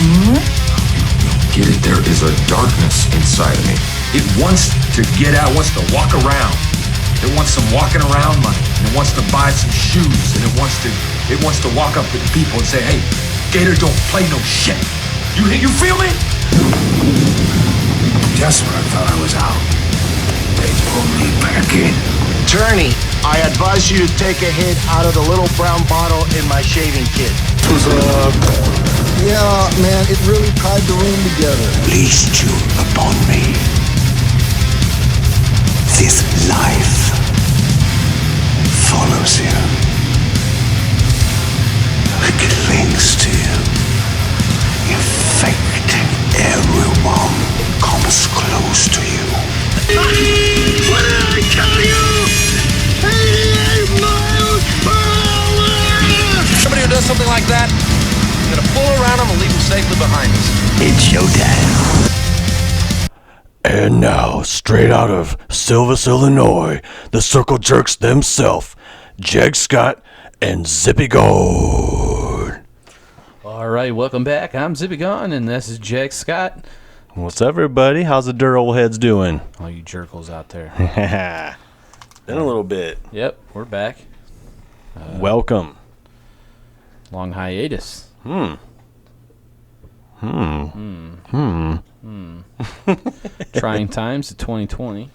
more? Get it? There is a darkness inside of me. It wants to get out, wants to walk around. It wants some walking around money. And it wants to buy some shoes. And it wants to walk up to the people and say, hey, Gator don't play no shit. You feel me? Just when I thought I was out, they pulled me back in. Attorney, I advise you to take a hit out of the little brown bottle in my shaving kit. Yeah, man, it really tied the room together. Leased you upon me. This life follows you. It clings to you, infecting everyone comes close to you. What did I tell you? 88 miles per hour! Somebody who does something like that, we're gonna pull around him and leave him safely behind us. It's showtime. And now, straight out of Silvis, Illinois, the Circle Jerks themselves, Jeg Scott and Zippy Gold. All right, welcome back. I'm Zippy Gone, and this is Jeg Scott. What's up, everybody? How's the dirt old heads doing? All you jerkles out there. Been a little bit. Yep, we're back. Welcome. Long hiatus. Trying times of 2020.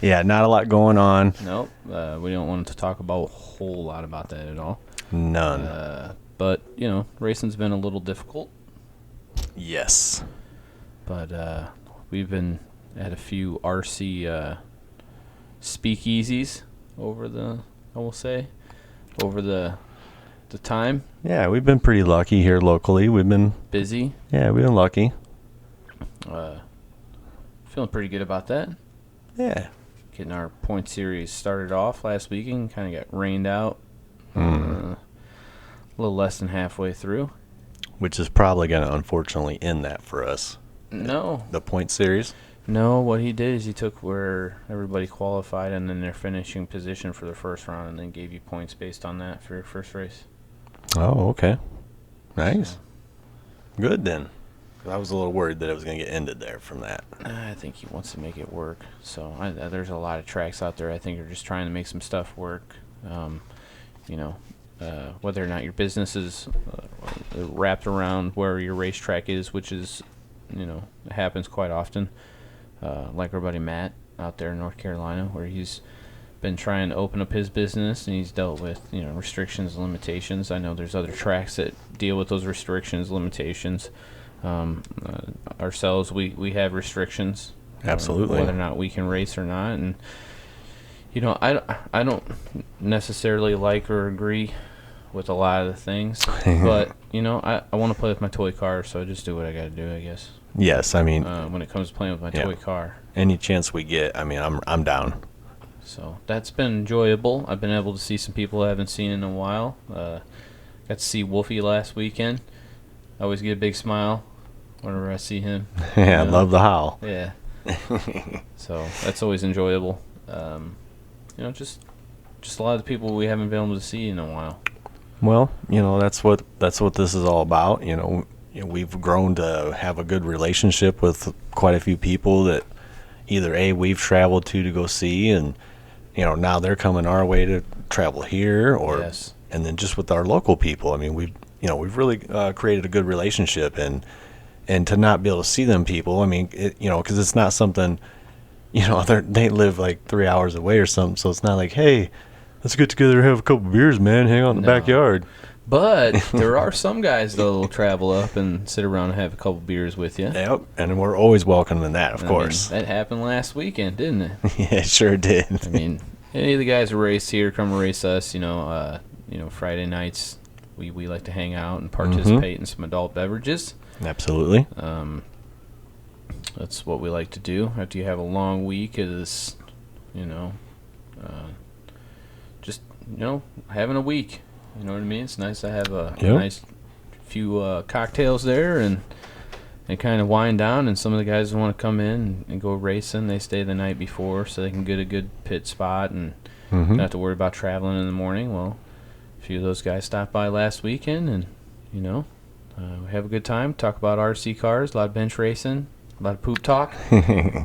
Yeah, not a lot going on. Nope, we don't want to talk about a whole lot about that at all. None. But, you know, racing's been a little difficult. Yes. But we've been at a few RC speakeasies over the time. Yeah, we've been pretty lucky here locally. We've been Busy. lucky. Feeling pretty good about that. Yeah. Getting our point series started off last weekend. Kind of got rained out. A little less than halfway through. Which is probably going to unfortunately end that for us. No. The point series. No, what he did is he took where everybody qualified and then their finishing position for the first round and then gave you points based on that for your first race. Oh, okay. Nice. Good then. I was a little worried that it was going to get ended there from that. I think he wants to make it work. So there's a lot of tracks out there I think are just trying to make some stuff work. Whether or not your business is wrapped around where your racetrack is, which is, it happens quite often. Like our buddy Matt out there in North Carolina, where he's been trying to open up his business and he's dealt with, restrictions and limitations. I know there's other tracks that deal with those restrictions, limitations. Ourselves, we have restrictions. Absolutely. Whether or not we can race or not. And, I don't necessarily like or agree with a lot of the things, but, I want to play with my toy car, so I just do what I got to do, I guess. Yes, I mean, when it comes to playing with my toy car. Any chance we get, I'm down. So that's been enjoyable. I've been able to see some people I haven't seen in a while. Got to see Wolfie last weekend. I always get a big smile whenever I see him. Yeah, I love the howl. Yeah. So that's always enjoyable. Just a lot of the people we haven't been able to see in a while. Well, that's what this is all about. We've grown to have a good relationship with quite a few people that either we've traveled to go see, and now they're coming our way to travel here, or yes. And then just with our local people. I mean, we've really created a good relationship, and to not be able to see them people, I mean, because it's not something, they live like 3 hours away or something, so it's not like, hey, let's get together and have a couple beers, man, hang out in the backyard. But there are some guys that'll travel up and sit around and have a couple beers with you. Yep, and we're always welcoming that, of course. That happened last weekend, didn't it? Yeah, it sure did. I mean, any of the guys who race here, come race us. Friday nights we like to hang out and participate in some adult beverages. Absolutely. That's what we like to do after you have a long week. Is having a week. You know what I mean? It's nice to have a nice few cocktails there and kind of wind down. And some of the guys who want to come in and go racing, they stay the night before so they can get a good pit spot and not have to worry about traveling in the morning. Well, a few of those guys stopped by last weekend, and We have a good time. Talk about RC cars, a lot of bench racing, a lot of poop talk,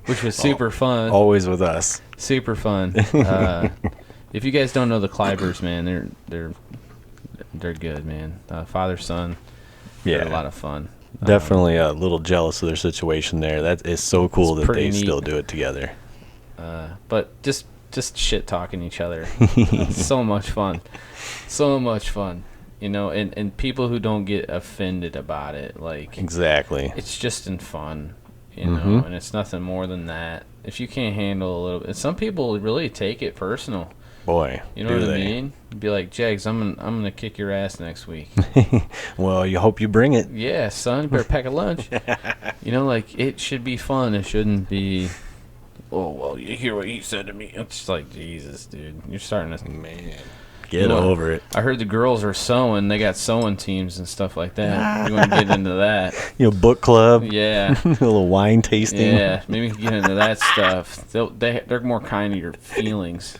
which was super fun. Always with us. Super fun. If you guys don't know the Clivers, man, they're good, man. Father son, they're a lot of fun. Definitely a little jealous of their situation there. That is so cool that pretty they neat. still do it together. But just shit talking each other. So much fun. So much fun. You know, and people who don't get offended about it, like, Exactly. it's just in fun, you know, and it's nothing more than that. If you can't handle a little bit, some people really take it personal. Boy, You know do what I they. mean? Be like, Jags, I'm gonna kick your ass next week. Well, you hope you bring it. Yeah, son, you better pack a lunch. You know, like, it should be fun. It shouldn't be, oh, well, you hear what he said to me. It's just like, Jesus, dude. You're starting to... Man, get You know, over it. I heard the girls are sewing. They got sewing teams and stuff like that. You want to get into that? Book club. Yeah. A little wine tasting. Yeah, maybe get into that stuff. They're more kind to your feelings.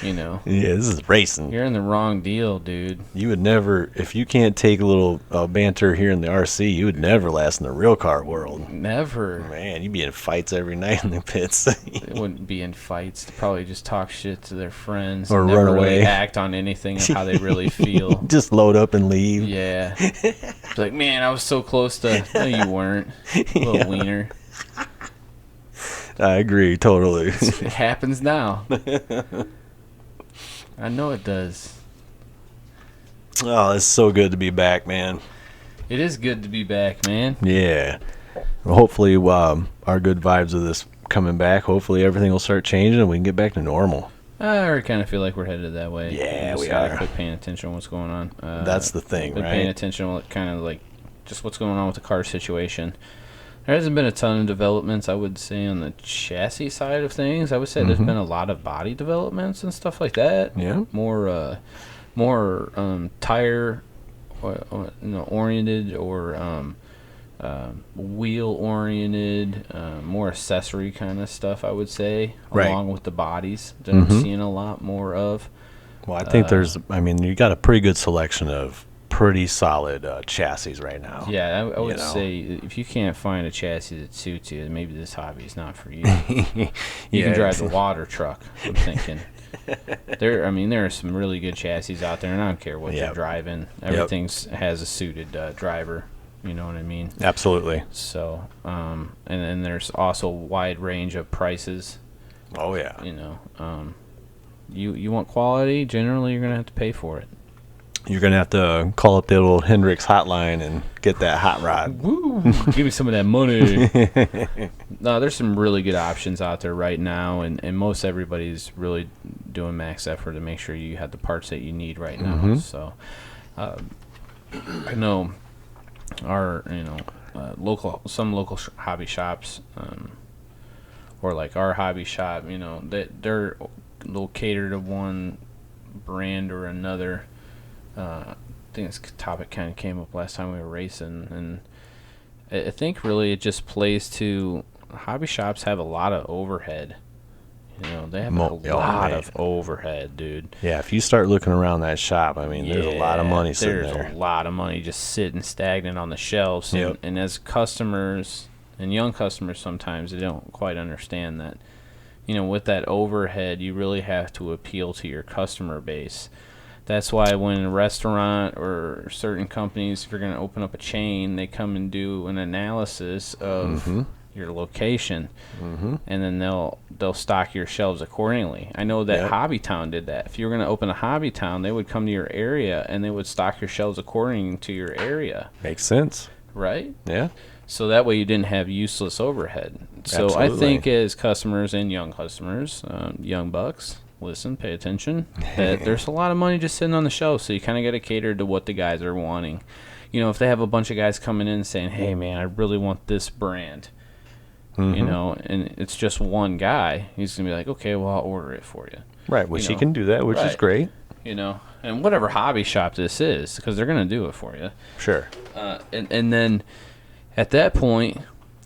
You know, Yeah, this is racing. you're in the wrong deal, dude. You would never, if you can't take a little banter here in the RC, you would never last in the real car world. Never. Man, you'd be in fights every night in the pits. They wouldn't be in fights. They'd probably just talk shit to their friends Or and never run really away. act on anything of how they really feel. Just load up and leave. Yeah. Be like, man, I was so close to. No, you weren't. Little wiener. I agree, totally. It happens now. I know it does. Oh, it's so good to be back, man. It is good to be back, man. Yeah. Well, hopefully, our good vibes of this coming back, hopefully everything will start changing and we can get back to normal. I already kind of feel like we're headed that way. Yeah, just we gotta are. Quit paying attention to what's going on. That's the thing, been paying right? attention to kind of like just what's going on with the car situation. There hasn't been a ton of developments, I would say, on the chassis side of things. I would say there's been a lot of body developments and stuff like that. Yeah. More tire oriented or wheel oriented, more accessory kind of stuff, I would say, Right. along with the bodies that I'm seeing a lot more of. Well, I think you got a pretty good selection of pretty solid chassis right now. Yeah, I would know. say if you can't find a chassis that suits you, maybe this hobby is not for you. You Yeah. can drive the water truck, I'm thinking. There are some really good chassis out there, and I don't care what you're Yep. driving. Everything's has a suited driver. You know what I mean? Absolutely. So, and then there's also a wide range of prices. Oh, yeah. You know, you want quality, generally you're gonna have to pay for it. You're going to have to call up the old Hendrix hotline and get that hot rod. Woo! Give me some of that money. No, there's some really good options out there right now, and most everybody's really doing max effort to make sure you have the parts that you need right now. So, I know our some local hobby shops, or like our hobby shop, you know, they're they'll cater to one brand or another. I think this topic kind of came up last time we were racing, and I think really it just plays to hobby shops have a lot of overhead. You know, they have a lot of overhead, dude. Yeah, if you start looking around that shop, I mean, there's a lot of money sitting there. There's a lot of money just sitting stagnant on the shelves. Yep. And as customers, and young customers sometimes, they don't quite understand that, you know, with that overhead, you really have to appeal to your customer base. That's why when a restaurant or certain companies, if you're going to open up a chain, they come and do an analysis of your location, and then they'll stock your shelves accordingly. I know that Hobby Town did that. If you were going to open a Hobby Town, they would come to your area and they would stock your shelves according to your area, Makes sense. right? Yeah. So that way you didn't have useless overhead. So I Absolutely. think as customers and young customers, young bucks, listen, pay attention, that there's a lot of money just sitting on the shelf, so you kind of got to cater to what the guys are wanting. You know, if they have a bunch of guys coming in saying, hey, man, I really want this brand, you know, and it's just one guy, he's going to be like, okay, well, I'll order it for you. Right, which You he know, can do that, which is right. great. You know, and whatever hobby shop this is, because they're going to do it for you. Sure. And then at that point,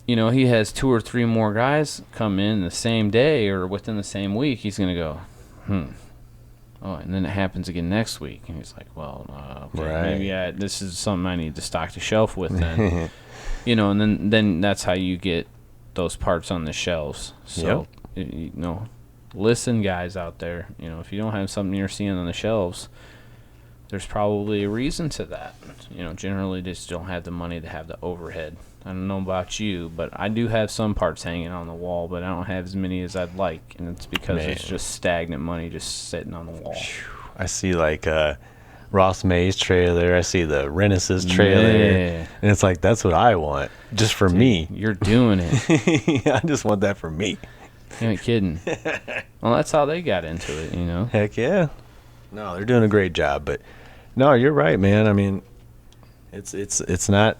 you know, he has 2 or 3 more guys come in the same day or within the same week. He's going to go, Oh, and then it happens again next week, and he's like, well, okay, Right. maybe this is something I need to stock the shelf with then. You know, and then that's how you get those parts on the shelves. So, you know, listen, guys out there, you know, if you don't have something you're seeing on the shelves, there's probably a reason to that. You know, generally they just don't have the money to have the overhead. I don't know about you, but I do have some parts hanging on the wall, but I don't have as many as I'd like, and it's because it's just stagnant money just sitting on the wall. I see like Ross May's trailer. I see the Renaissance trailer, Yeah. and it's like that's what I want, just for me. You're doing it. I just want that for me. You ain't kidding. Well, that's how they got into it, you know. Heck yeah. No, they're doing a great job, but no, you're right, man. I mean, it's not,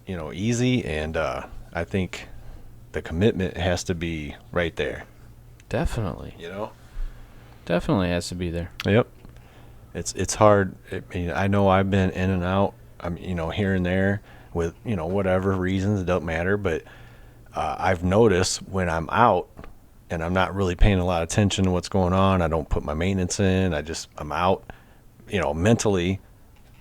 you know, easy, and I think the commitment has to be right there. Definitely. You know. Definitely has to be there. Yep. It's hard. I mean, I know I've been in and out. You know, here and there with, you know, whatever reasons, it don't matter. But I've noticed when I'm out and I'm not really paying a lot of attention to what's going on, I don't put my maintenance in. I'm out. You know, mentally,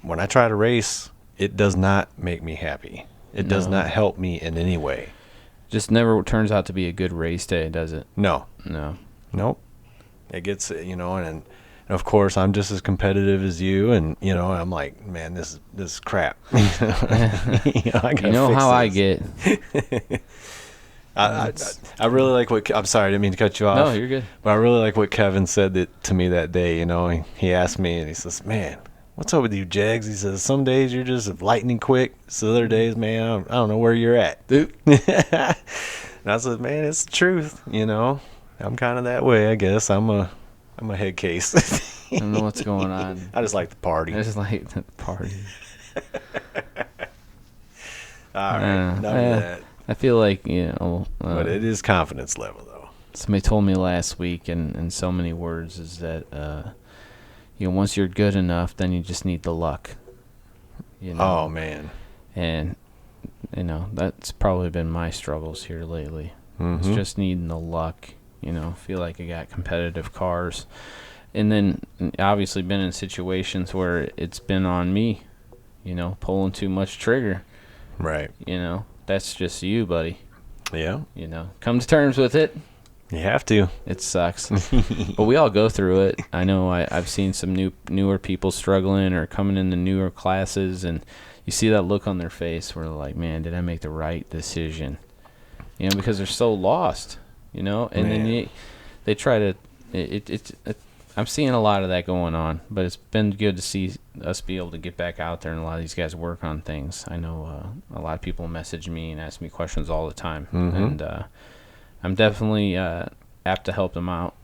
when I try to race, it does not make me happy. It does not help me in any way. Just never turns out to be a good race day, does it? No. No. Nope. It gets, you know, and of course I'm just as competitive as you, and you know, I'm like, man, this is crap. You know, I gotta You know fix how I this. get. I really like what I'm sorry, I didn't mean to cut you off. No, you're good. But I really like what Kevin said to me that day. You know, he asked me, and he says, "Man, what's up with you, Jags?" He says, "Some days you're just lightning quick. So other days, man, I don't know where you're at, dude." And I said, "Man, it's the truth. You know, I'm kind of that way, I guess. I'm a head case." I don't know what's going on. I just like the party. I just like the party. All right, enough of that. I feel like, you know, But it is confidence level, though. somebody told me last week in so many words is that, you know, once you're good enough, then you just need the luck. You know? Oh, man. And, you know, that's probably been my struggles here lately. Mm-hmm. It's just needing the luck, you know, feel like I got competitive cars. And then obviously been in situations where it's been on me, you know, pulling too much trigger. Right. You know, that's just you, buddy. Yeah. You know, come to terms with it. You have to. It sucks. But we all go through it. I know I've seen some newer people struggling or coming into newer classes, and you see that look on their face where they're like, man, did I make the right decision? You know, because they're so lost, you know, and then they try to, I'm seeing a lot of that going on, but it's been good to see us be able to get back out there and a lot of these guys work on things. I know a lot of people message me and ask me questions all the time, and I'm definitely apt to help them out.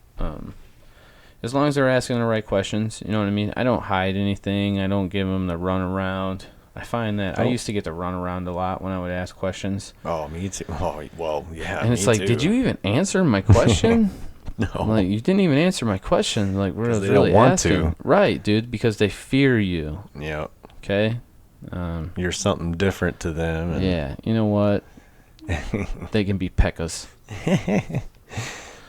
As long as they're asking the right questions, you know what I mean? I don't hide anything. I don't give them the run around. I find that I used to get the run around a lot when I would ask questions. Oh, me too. Oh, well, yeah. And it's like, did you even answer my question? No. I'm like, you didn't even answer my question. Like, we're they really don't want asking. to. Right, dude, because they fear you. Yeah. Okay? You're something different to them. And Yeah, you know what? They can be pekkas.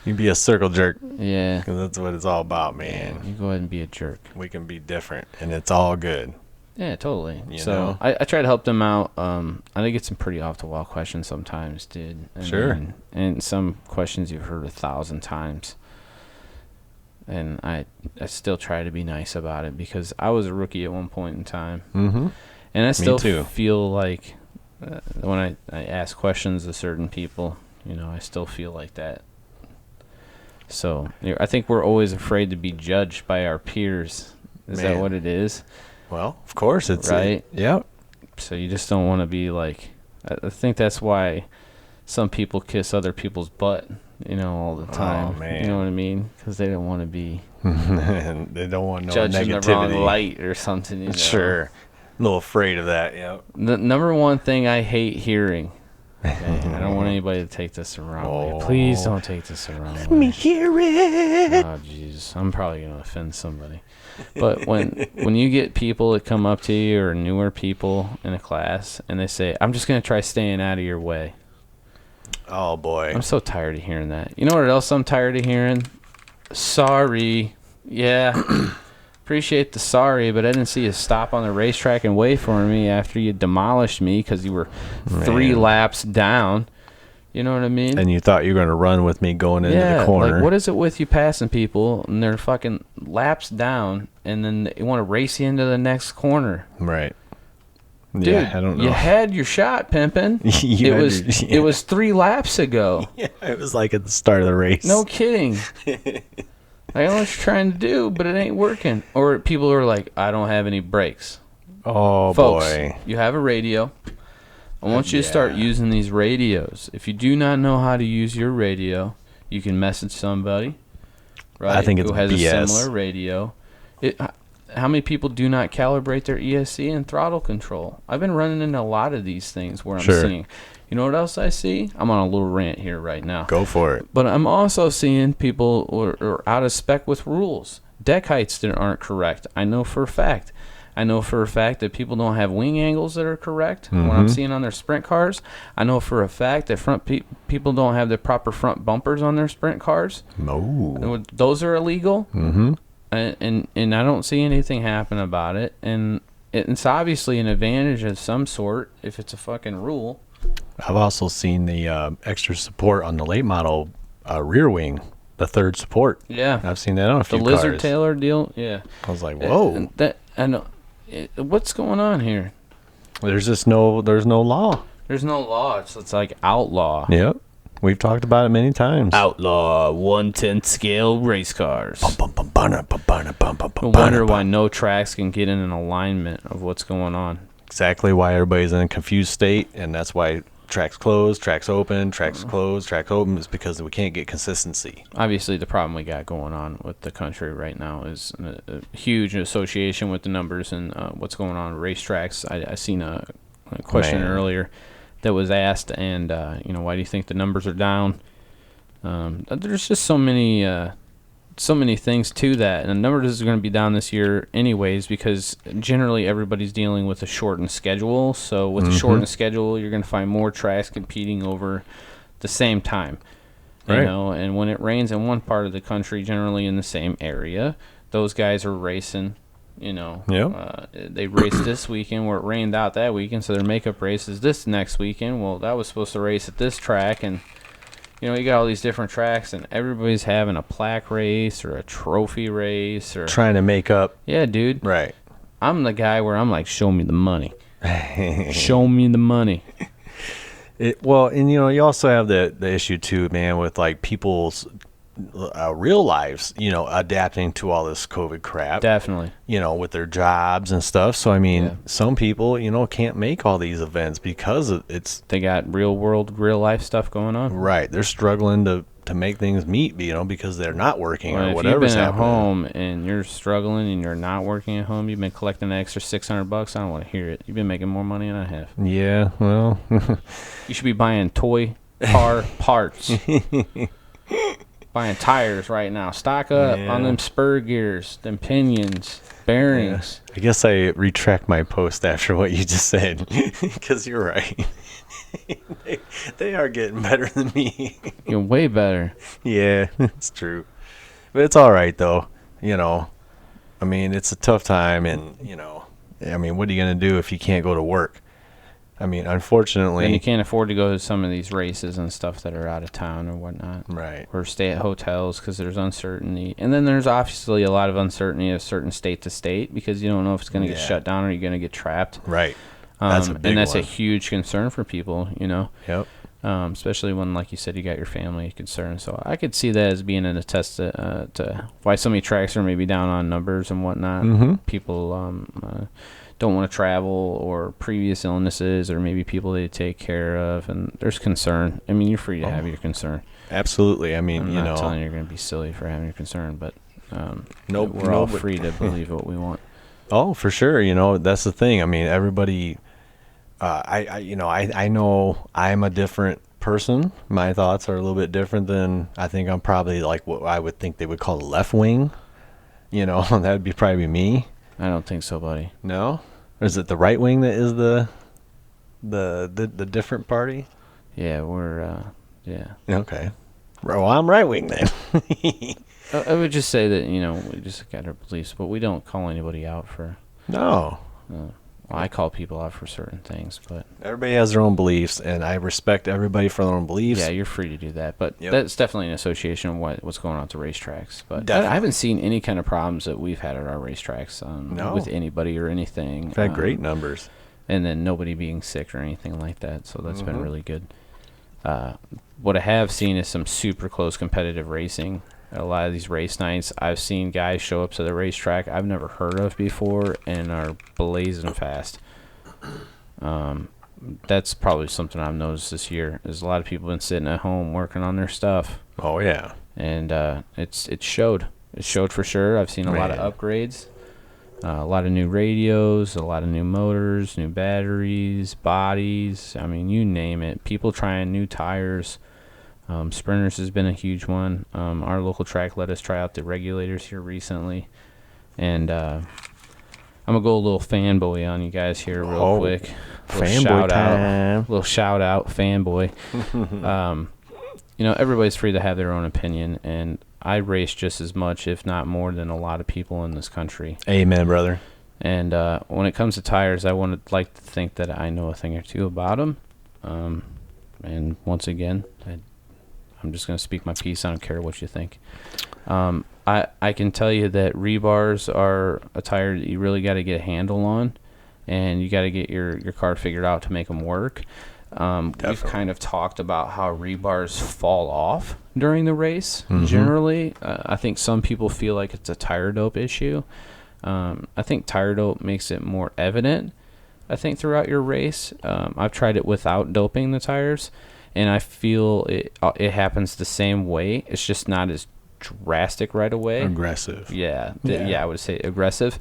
You be a circle jerk. Yeah. Because that's what it's all about, man. You go ahead and be a jerk. We can be different, and it's all good. Yeah, totally. You So know? I try to help them out. I get some pretty off the wall questions sometimes, dude. Sure. And some questions you've heard 1,000 times. And I still try to be nice about it because I was a rookie at one point in time. Mm-hmm. And I still too. feel like when I ask questions to certain people, you know, I still feel like that. So I think we're always afraid to be judged by our peers. Is that Man. what it is? Well, of course it's Right. Yep. So you just don't want to be like, I think that's why some people kiss other people's butt, you know, all the time. man. You know what I mean? Because they don't want to be And they don't want no judged in the wrong negativity. light or something. You know? Sure. A little afraid of that. Yep. The number one thing I hate hearing. Okay, I don't want anybody to take this the wrong way. Please don't take this the wrong way. Let me hear it. Oh, jeez. I'm probably going to offend somebody. But when you get people that come up to you or newer people in a class and they say, I'm just going to try staying out of your way. Oh boy. I'm so tired of hearing that. You know what else I'm tired of hearing? Sorry. Yeah. Appreciate the sorry, but I didn't see you stop on the racetrack and wait for me after you demolished me because you were 3 laps down. You know what I mean? And you thought you were going to run with me going into the corner. Like, what is it with you passing people and they're fucking laps down and then they want to race you into the next corner? Right. Dude, yeah, I don't know. You had your shot, pimpin'. It was 3 laps ago. Yeah, it was like at the start of the race. No kidding. I know what you're trying to do, but it ain't working. Or people are like, I don't have any brakes. Oh, Folks, boy. you have a radio. I want you to start using these radios. If you do not know how to use your radio, you can message somebody, right? I think it's who has BS. a similar radio. How many people do not calibrate their ESC and throttle control? I've been running into a lot of these things where I'm seeing. You know what else I see? I'm on a little rant here right now. Go for it. But I'm also seeing people are out of spec with rules. Deck heights that aren't correct. I know for a fact. That people don't have wing angles that are correct. What I'm seeing on their sprint cars. I know for a fact that people don't have the proper front bumpers on their sprint cars. No. Those are illegal. Mm-hmm. And I don't see anything happen about it. And it's obviously an advantage of some sort if it's a fucking rule. I've also seen the extra support on the late model rear wing, the third support. Yeah. I've seen that on a few The cars. lizard tailor deal. Yeah. I was like, whoa. I know. What's going on here? There's no law. There's no law. It's like outlaw. Yep. We've talked about it many times. Outlaw 1/10 scale race cars. I I wonder why no tracks can get in an alignment of what's going on. Exactly why everybody's in a confused state, and that's why tracks close, tracks open, tracks close, tracks open, is because we can't get consistency. Obviously, the problem we got going on with the country right now is a huge association with the numbers and what's going on with racetracks. I seen a question earlier that was asked, and why do you think the numbers are down? There's just so many things to that, and the numbers are going to be down this year anyways because generally everybody's dealing with a shortened schedule. So with a shortened schedule, you're going to find more tracks competing over the same time. You know, and when it rains in one part of the country, generally in the same area, those guys are racing. They raced this weekend where it rained out that weekend, so their makeup race is this next weekend. Well, that was supposed to race at this track, and you got all these different tracks, and everybody's having a plaque race or a trophy race or trying to make up. Yeah, dude. Right. I'm the guy where I'm like, show me the money. Show me the money. And you also have the issue too, man, with like people's real lives, adapting to all this COVID crap. Definitely. With their jobs and stuff. So I mean, some people, can't make all these events because they got real life stuff going on. Right. They're struggling to make things meet, because they're not working or whatever's happening. If you've been at home and you're struggling and you're not working at home, you've been collecting an extra $600. I don't want to hear it. You've been making more money than I have. Yeah, well. You should be buying toy car parts. Buying tires right now. Stock up on them spur gears, them pinions, bearings. Yeah. I guess I retract my post after what you just said, because you're right. they are getting better than me. You're way better. Yeah, it's true. But it's all right, though. I mean, it's a tough time, and, what are you going to do if you can't go to work? I mean, unfortunately... And you can't afford to go to some of these races and stuff that are out of town or whatnot. Right. Or stay at hotels because there's uncertainty. And then there's obviously a lot of uncertainty of certain state to state because you don't know if it's going to get shut down or you're going to get trapped. Right. That's a big that's one. a huge concern for people, Yep. Especially when, like you said, you got your family concerned. So I could see that as being an attest to why so many tracks are maybe down on numbers and whatnot. Mm-hmm. People don't want to travel, or previous illnesses, or maybe people they take care of, and there's concern. I mean, you're free to have your concern. Absolutely. I mean, I'm not telling you you're going to be silly for having your concern, but we're all free to believe what we want. Oh, for sure. That's the thing. I mean, everybody. I know I'm a different person. My thoughts are a little bit different than I think I'm probably like what I would think they would call the left wing. That would be probably me. I don't think so, buddy. No? Or is it the right wing that is the different party? Yeah, we're yeah. Okay. Well, I'm right wing then. I would just say that, we just got our beliefs, but we don't call anybody out for. No. Well, I call people out for certain things, but Everybody has their own beliefs, and I respect everybody for their own beliefs. yeah, you're free to do that. But Yep. that's definitely an association of what's going on at the racetracks. But I Definitely. haven't seen any kind of problems that we've had at our racetracks No. with anybody or anything. We've had great numbers. And then nobody being sick or anything like that. So that's Mm-hmm. been really good. What I have seen is some super close competitive racing. A lot of these race nights, I've seen guys show up to the racetrack I've never heard of before and are blazing fast. That's probably something I've noticed this year. Is a lot of people been sitting at home working on their stuff, Oh, yeah. and it showed. It showed for sure. I've seen a lot of Man. upgrades, a lot of new radios, a lot of new motors, new batteries, bodies. I mean, you name it. People trying new tires. Sprinters has been a huge one. Our local track let us try out the regulators here recently, and I'm gonna go a little fanboy on you guys here real Oh, quick. fanboy time. Little shout out, fanboy. Everybody's free to have their own opinion, and I race just as much, if not more, than a lot of people in this country. Amen, brother. And when it comes to tires, I would like to think that I know a thing or two about them. And once again, I'm just going to speak my piece. I don't care what you think. I can tell you that rebars are a tire that you really got to get a handle on, and you got to get your car figured out to make them work. We've kind of talked about how rebars fall off during the race. Generally, I think some people feel like it's a tire dope issue. I think tire dope makes it more evident, I think, throughout your race. I've tried it without doping the tires, and I feel it happens the same way. It's just not as drastic right away. Aggressive. Yeah, I would say aggressive.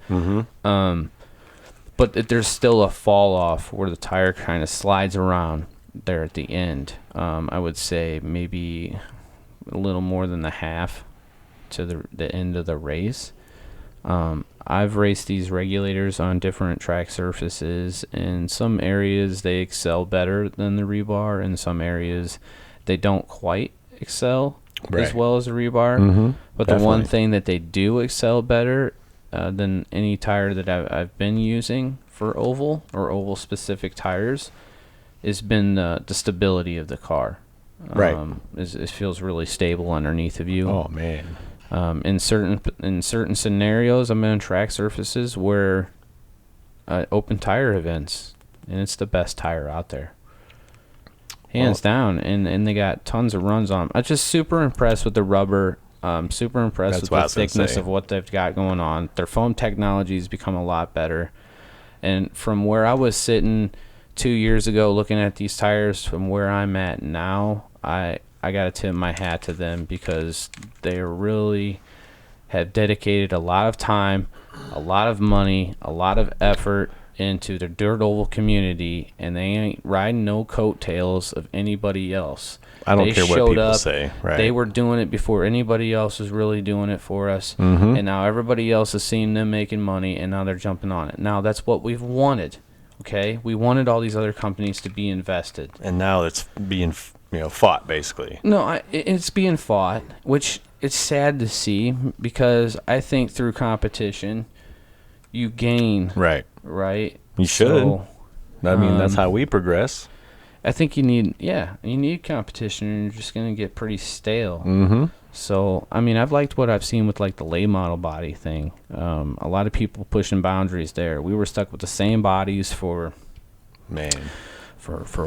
But there's still a fall off where the tire kind of slides around there at the end. I would say maybe a little more than the half to the end of the race. I've raced these regulators on different track surfaces. In some areas, they excel better than the rebar. In some areas, they don't quite excel as well as the rebar. But the one thing that they do excel better than any tire that I've been using for oval or oval specific tires has been the stability of the car. Right. It feels really stable underneath of you. Oh, man. In certain scenarios, I'm on track surfaces where open tire events, and it's the best tire out there, hands down. And they got tons of runs on 'em. I'm just super impressed with the rubber. Super impressed with the thickness of what they've got going on. Their foam technology has become a lot better. And from where I was sitting 2 years ago looking at these tires, from where I'm at now, I got to tip my hat to them, because they really have dedicated a lot of time, a lot of money, a lot of effort into the dirt oval community, and they ain't riding no coattails of anybody else. I don't They care what showed people up, say. Right. They were doing it before anybody else was really doing it for us, and now everybody else is seeing them making money, and now they're jumping on it. Now that's what we've wanted. Okay, we wanted all these other companies to be invested. And now it's being, fought, basically. No, it's being fought, which it's sad to see, because I think through competition, you gain. Right. Right? You should. So, I mean, that's how we progress. I think you need competition, and you're just going to get pretty stale. Mm-hmm. So, I mean, I've liked what I've seen with, like, the late model body thing. A lot of people pushing boundaries there. We were stuck with the same bodies for a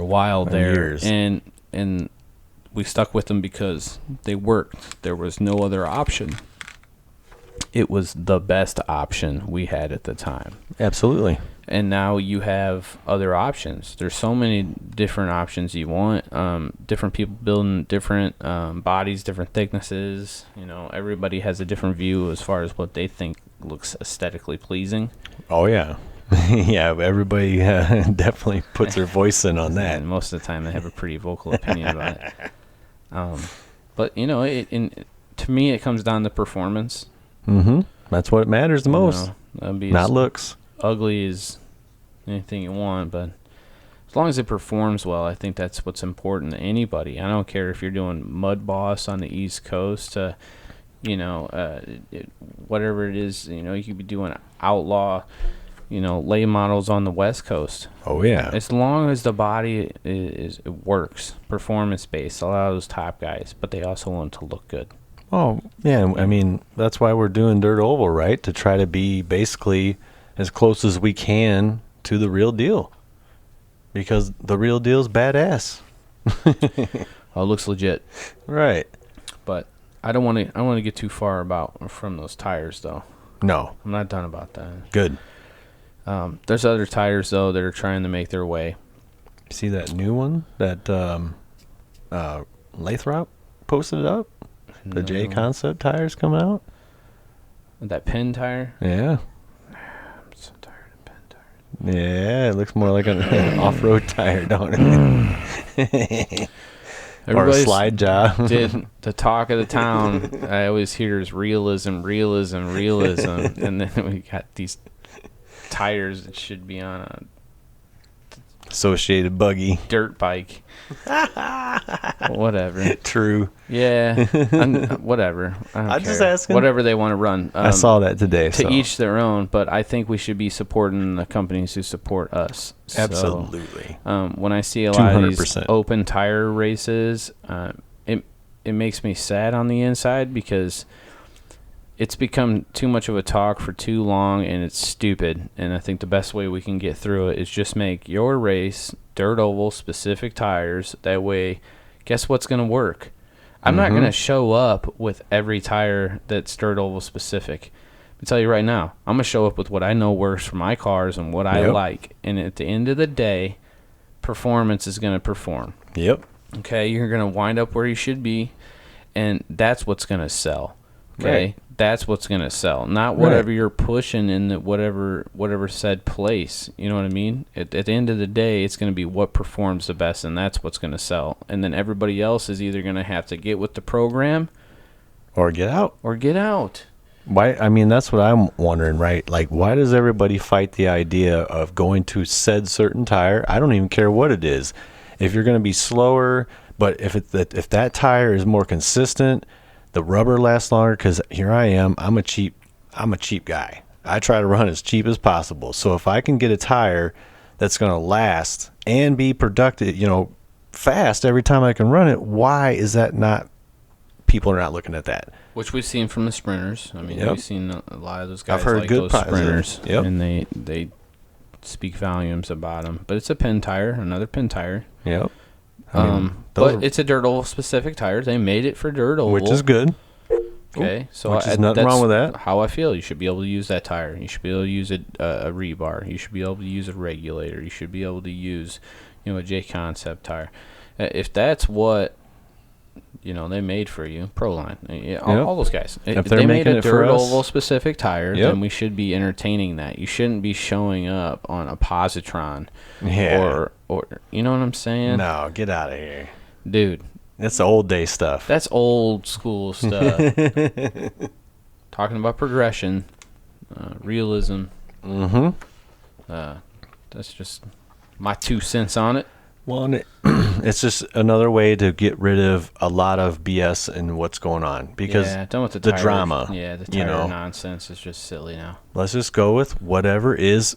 while there. Years. And we stuck with them because they worked. There was no other option. It was the best option we had at the time. Absolutely. And now you have other options. There's so many different options you want. Different people building different bodies, different thicknesses. Everybody has a different view as far as what they think looks aesthetically pleasing. Oh, yeah. Yeah, everybody definitely puts their voice in on that. And most of the time they have a pretty vocal opinion about it. But, to me, it comes down to performance. Mm-hmm. That's what matters the most. Not looks. Ugly as anything you want, but as long as it performs well, I think that's what's important to anybody. I don't care if you're doing Mud Boss on the East Coast to whatever it is, you could be doing outlaw, late models on the West Coast. Oh yeah. As long as the body it works, performance based, a lot of those top guys, but they also want to look good. Oh yeah. I mean, that's why we're doing Dirt Oval, right? To try to be basically as close as we can to the real deal, because the real deal's badass. Oh, it looks legit. Right. But I don't want to get too far from those tires, though. No. I'm not done about that. Good. There's other tires, though, that are trying to make their way. See that new one that Lathrop posted up? The J Concept tires come out? That Penn tire? Yeah. I'm so tired of Penn tires. Yeah, it looks more like an off-road tire, don't it? Or a slide job. Did the talk of the town. I always hear is realism, and then we got these tires that should be on a Associated buggy. dirt bike. Whatever. True. Yeah. Whatever. I don't I'm just care. asking. Whatever they want to run. I saw that today. To each their own, but I think we should be supporting the companies who support us. So, Absolutely. when I see a lot of these 200%. open tire races, it makes me sad on the inside because it's become too much of a talk for too long, and it's stupid. And I think the best way we can get through it is just make your race dirt oval specific tires. That way, guess what's going to work? I'm not going to show up with every tire that's dirt oval specific. I tell you right now, I'm going to show up with what I know works for my cars and what I like. And at the end of the day, performance is going to perform. Yep. Okay, you're going to wind up where you should be, and that's what's going to sell. Okay, Right. That's what's going to sell, not whatever you're pushing in the whatever said place. You know what I mean? At the end of the day, it's going to be what performs the best, and that's what's going to sell. And then everybody else is either going to have to get with the program Or get out. or get out. Why? I mean, that's what I'm wondering, right? Like, why does everybody fight the idea of going to said certain tire? I don't even care what it is. If you're going to be slower, but if that tire is more consistent, the rubber lasts longer. Because here I am, I'm a cheap guy. I try to run as cheap as possible. So if I can get a tire that's going to last and be productive, fast every time I can run it, why is that not? People are not looking at that. Which we've seen from the sprinters. I mean, we've seen a lot of those guys I've heard like good those sprinters, Yep. and they speak volumes about them. But it's a Penn tire, another Penn tire. Yep. I mean, those But are- it's a dirt oval specific tire. They made it for dirt oval, which is good. Okay, so Which is nothing wrong with that. How I feel, you should be able to use that tire. You should be able to use a rebar. You should be able to use a regulator. You should be able to use, a J Concept tire. If that's what they made for you, Proline, all those guys. If If they're they made making a it for dirt us- oval specific tire, Yep. then we should be entertaining that. You shouldn't be showing up on a positron, Yeah. or you know what I'm saying, No, get out of here. dude. That's the old day stuff. That's old school stuff. Talking about progression, realism. Mm-hmm. That's just my 2 cents on it. Well, and it's just another way to get rid of a lot of BS and what's going on, because done with the the tire, drama. Yeah, the tire nonsense is just silly now. Let's just go with whatever is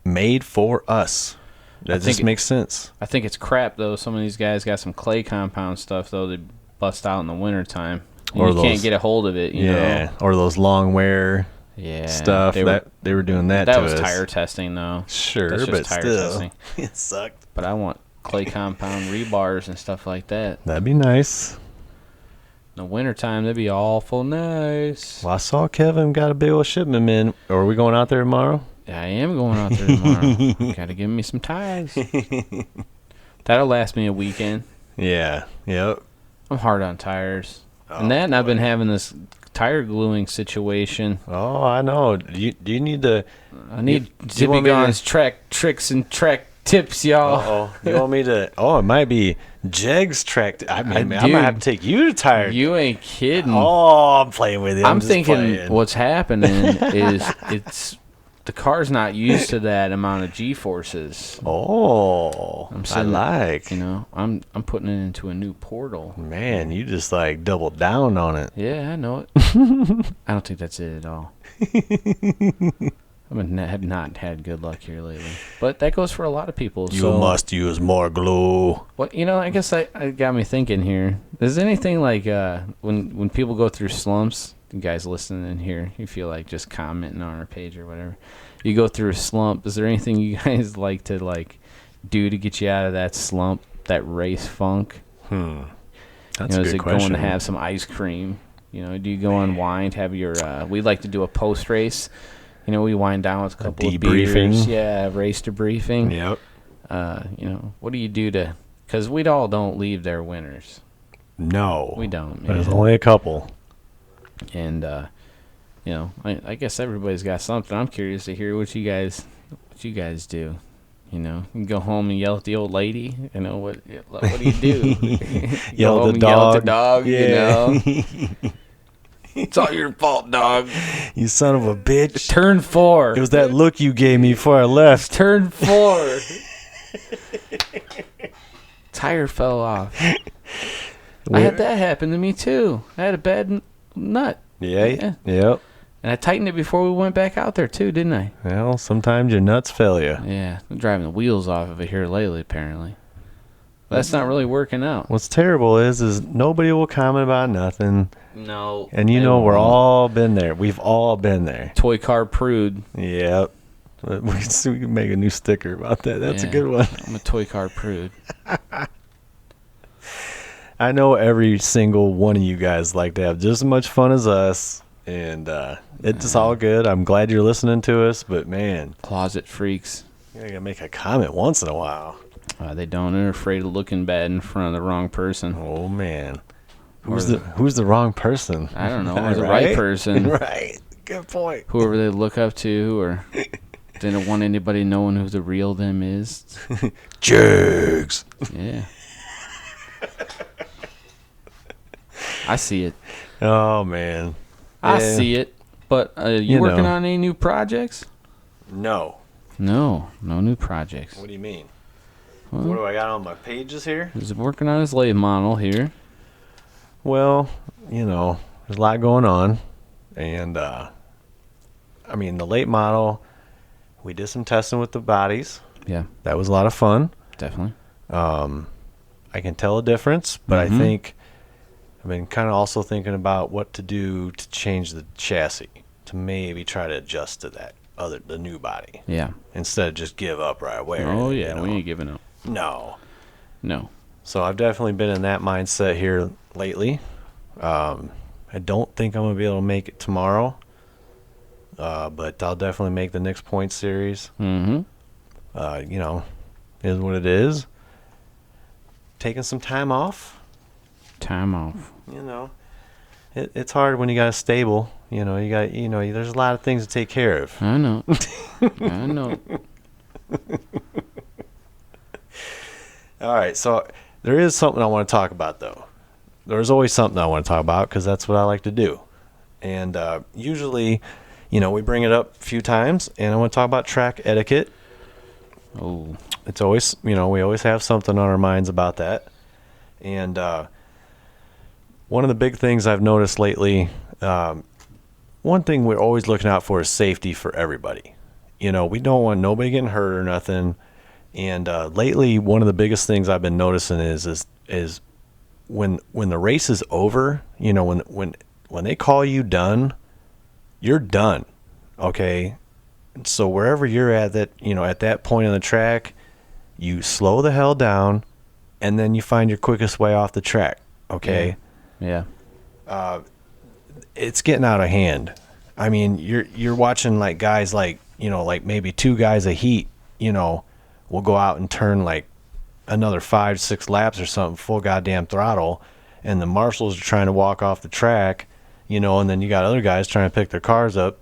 made for us. That just makes sense. I think it's crap though. Some of these guys got some clay compound stuff though. They bust out in the wintertime. Or you can't those- get a hold of it. You know? Or those long wear stuff they were doing that That to was us. tire testing though. Sure, That's just but tire still, testing. it sucked. But I want clay compound rebars and stuff like that. That'd be nice. In the wintertime, that'd be awful nice. Well, I saw Kevin got a big old shipment in. Are we going out there tomorrow? I am going out there tomorrow. Gotta give me some tires. That'll last me a weekend. Yeah. Yep. I'm hard on tires. And I've been having this tire gluing situation. Oh, I know. Do you need to? I need you Zippy want me to- Gon's track tricks and track tips, y'all. Oh, you want me to? Oh, it might be Jeg's track. I mean, I might have to take you to tire. You ain't kidding. Oh, I'm playing with you. I'm just thinking playing. what's happening is the car's not used to that amount of G-forces. Oh. I'm I sitting, like. You know, I'm putting it into a new portal. Man, you just like doubled down on it. Yeah, I know it. I don't think that's it at all. Have not had good luck here lately, but that goes for a lot of people. You so, must use more glue. What I guess I got me thinking here. Is anything like when people go through slumps? You guys listening in here, you feel like just commenting on our page or whatever. You go through a slump. Is there anything you guys like to do to get you out of that slump, that race funk? That's a is good it question. going to have some ice cream? Do you go unwind? Have your we like to do a post race. We wind down with a couple of debriefing. beers. Yeah, race debriefing. Yep. What do you do to? Because we all don't leave there winners. No. We don't. There's man. only a couple. And I guess everybody's got something. I'm curious to hear what you guys do. You can go home and yell at the old lady. What do you do? Yell at the dog. Yeah. It's all your fault, dog. You son of a bitch. Turn 4. It was that look you gave me before I left. Turn 4. Tire fell off. I had that happen to me too. I had a bad nut. Yeah. Yep. And I tightened it before we went back out there too, didn't I? Well, sometimes your nuts fail you. Yeah, I'm driving the wheels off of it here lately, apparently. But that's not really working out. What's terrible is nobody will comment about nothing. No. And we're all been there. We've all been there. Toy car prude. Yep. We can make a new sticker about that. That's a good one. I'm a toy car prude. I know every single one of you guys like to have just as much fun as us. And it's all good. I'm glad you're listening to us. But, man. Closet freaks. You gotta make a comment once in a while. They don't. They're afraid of looking bad in front of the wrong person. Oh, man. Who's the wrong person? I don't know. Or the right person. Right. Good point. Whoever they look up to, or they don't want anybody knowing who the real them is. Jigs. Yeah. I see it. Oh, man. I see it. But you working on any new projects? No. No new projects. What do you mean? Well, What do I got on my pages here? He's working on his lathe model here. Well, there's a lot going on. And, the late model, we did some testing with the bodies. Yeah, That was a lot of fun. definitely. I can tell a difference, but I think I've been kind of also thinking about what to do to change the chassis, to maybe try to adjust to the new body, Yeah. instead of just give up right away. Oh, yeah, we ain't giving up. No. No. So I've definitely been in that mindset here lately. I don't think I'm going to be able to make it tomorrow, but I'll definitely make the next point series. Mm-hmm. Is what it is. Taking some time off. Time off. It's hard when you got a stable. There's a lot of things to take care of. I know. I know. All right, so there is something I want to talk about, though. There's always something I want to talk about because that's what I like to do. And usually, we bring it up a few times, and I want to talk about track etiquette. Oh. It's always, we always have something on our minds about that. And one of the big things I've noticed lately, one thing we're always looking out for is safety for everybody. We don't want nobody getting hurt or nothing. And lately, one of the biggest things I've been noticing is when the race is over, when they call you done, you're done. Okay. So wherever you're at at that point on the track, you slow the hell down, and then you find your quickest way off the track. Okay. Yeah. It's getting out of hand. I mean, you're watching like guys like maybe two guys a heat, will go out and turn like another 5-6 laps or something, full goddamn throttle, and the marshals are trying to walk off the track, and then you got other guys trying to pick their cars up,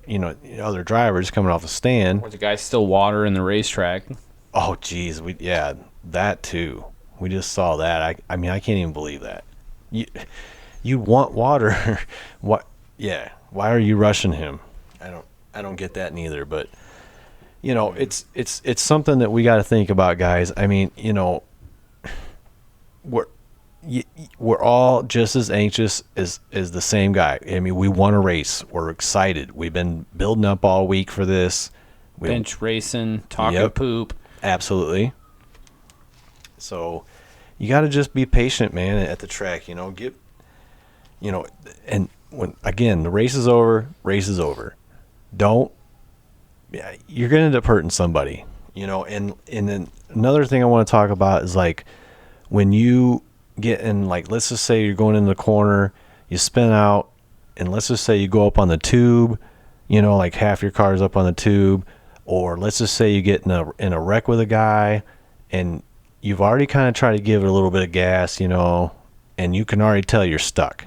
other drivers coming off the stand. Or the guy's still watering the racetrack. Oh, geez. That too. We just saw that. I mean, I can't even believe that. You want water. What? Yeah. Why are you rushing him? I don't get that neither. But you know, it's something that we got to think about, guys. I mean, you know, we're all just as anxious as the same guy. I mean, we want to race. We're excited. We've been building up all week for this. Bench racing, talking Yep. poop. Absolutely. So you got to just be patient, man, at the track. You know, and when again the race is over. Don't. Yeah, you're gonna end up hurting somebody. You know, and then another thing I want to talk about is like when you get in, like, let's just say you're going in the corner, you spin out, and let's just say you go up on the tube, you know, like half your car's up on the tube, or let's just say you get in a wreck with a guy, and you've already kind of tried to give it a little bit of gas, you know, and you can already tell you're stuck.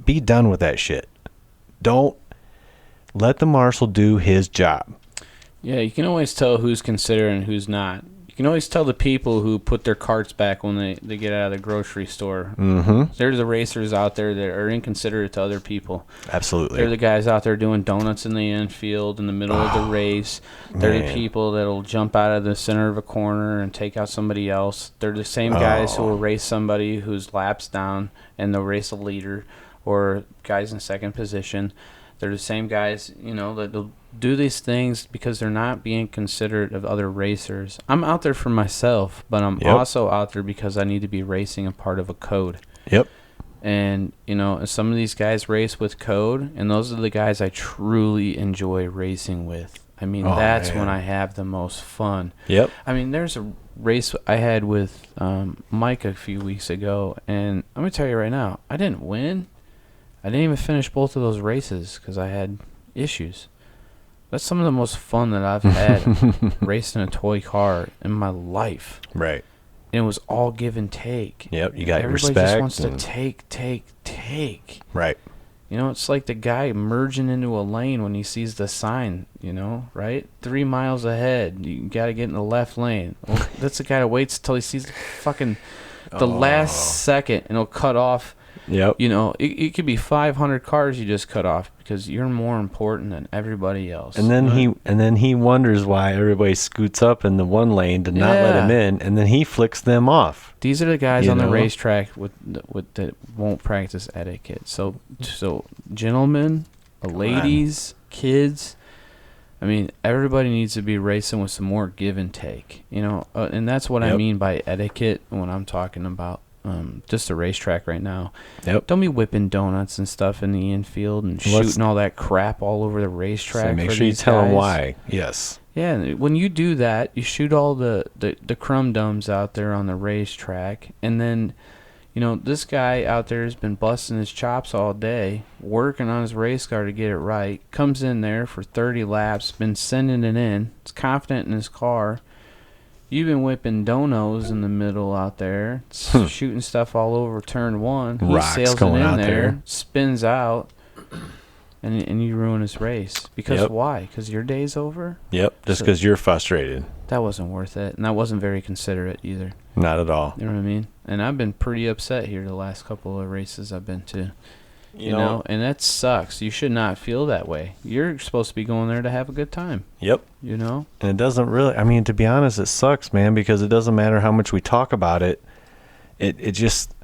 Be done with that shit. Don't let the marshal do his job. Yeah, you can always tell who's considerate and who's not. You can always tell the people who put their carts back when they get out of the grocery store. Mm-hmm. There's the racers out there that are inconsiderate to other people. Absolutely. They're the guys out there doing donuts in the infield in the middle of the race. They're the people that'll jump out of the center of a corner and take out somebody else. They're the same guys who will race somebody who's laps down and they'll race a leader or guys in second position. They're the same guys, you know, that'll do these things because they're not being considerate of other racers. I'm out there for myself, but I'm also out there because I need to be racing a part of a code. Yep. And, you know, some of these guys race with code, and those are the guys I truly enjoy racing with. I mean, that's when I have the most fun. Yep. I mean, there's a race I had with Mike a few weeks ago, and I'm going to tell you right now, I didn't win. I didn't even finish both of those races because I had issues. That's some of the most fun that I've had racing a toy car in my life. Right. And it was all give and take. Yep, you got your Everybody respect. just wants to take. Right. You know, it's like the guy merging into a lane when he sees the sign, you know, right? 3 miles ahead, you got to get in the left lane. Well, that's the guy that waits until he sees the last second, and he'll cut off. Yep. You know, it could be 500 cars you just cut off because you're more important than everybody else. And then he wonders why everybody scoots up in the one lane to not let him in, and then he flicks them off. These are the guys on the know? racetrack that won't practice etiquette. So gentlemen, ladies, kids, I mean, everybody needs to be racing with some more give and take. You know, and that's what I mean by etiquette when I'm talking about just a racetrack right now. Yep. Don't be whipping donuts and stuff in the infield and shooting all that crap all over the racetrack. So make for sure you these tell them guys. why. Yes. Yeah, and when you do that, you shoot all the crumb dums out there on the racetrack, and then, you know, this guy out there has been busting his chops all day, working on his race car to get it right, comes in there for 30 laps, been sending it in, is confident in his car. You've been whipping donos in the middle out there, shooting stuff all over turn one. He Rocks sails it going in out there, there. spins out, and you ruin his race. Because why? Because your day's over? Yep. Just because you're frustrated. That wasn't worth it, and that wasn't very considerate either. Not at all. You know what I mean? And I've been pretty upset here the last couple of races I've been to. You know, know, and that sucks. You should not feel that way. You're supposed to be going there to have a good time. Yep. You know? And it doesn't really, I mean, to be honest, it sucks, man, because it doesn't matter how much we talk about it. It just.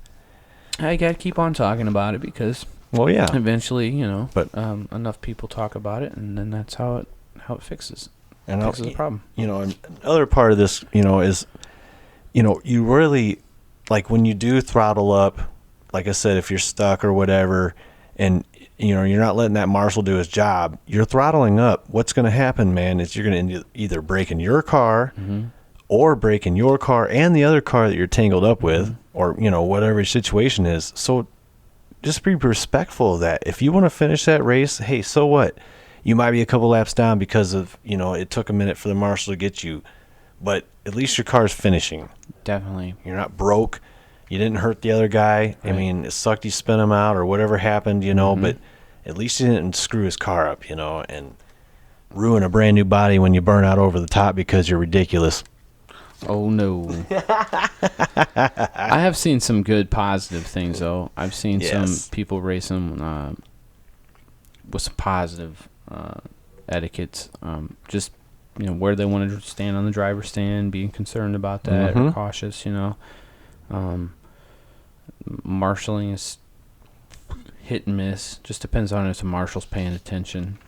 I got to keep on talking about it because Well, yeah. eventually, you know, But enough people talk about it, and then that's how it fixes. and Fixes the problem. You know, and another part of this, you know, is, you know, you really, like when you do throttle up, like I said, if you're stuck or whatever, and, you know, you're not letting that marshal do his job, you're throttling up. What's going to happen, man, is you're going to either break in your car or break in your car and the other car that you're tangled up with, or, you know, whatever your situation is. So just be respectful of that. If you want to finish that race, hey, so what? You might be a couple laps down because of, you know, it took a minute for the marshal to get you, but at least your car's finishing. Definitely. You're not broke. You didn't hurt the other guy. Right. I mean, it sucked you spin him out or whatever happened, you know, but at least you didn't screw his car up, you know, and ruin a brand new body when you burn out over the top because you're ridiculous. Oh, no. I have seen some good positive things, though. I've seen some people racing with some positive etiquettes. Just where they want to stand on the driver's stand, being concerned about that or cautious. Marshalling is hit and miss. Just depends on if the marshal's paying attention.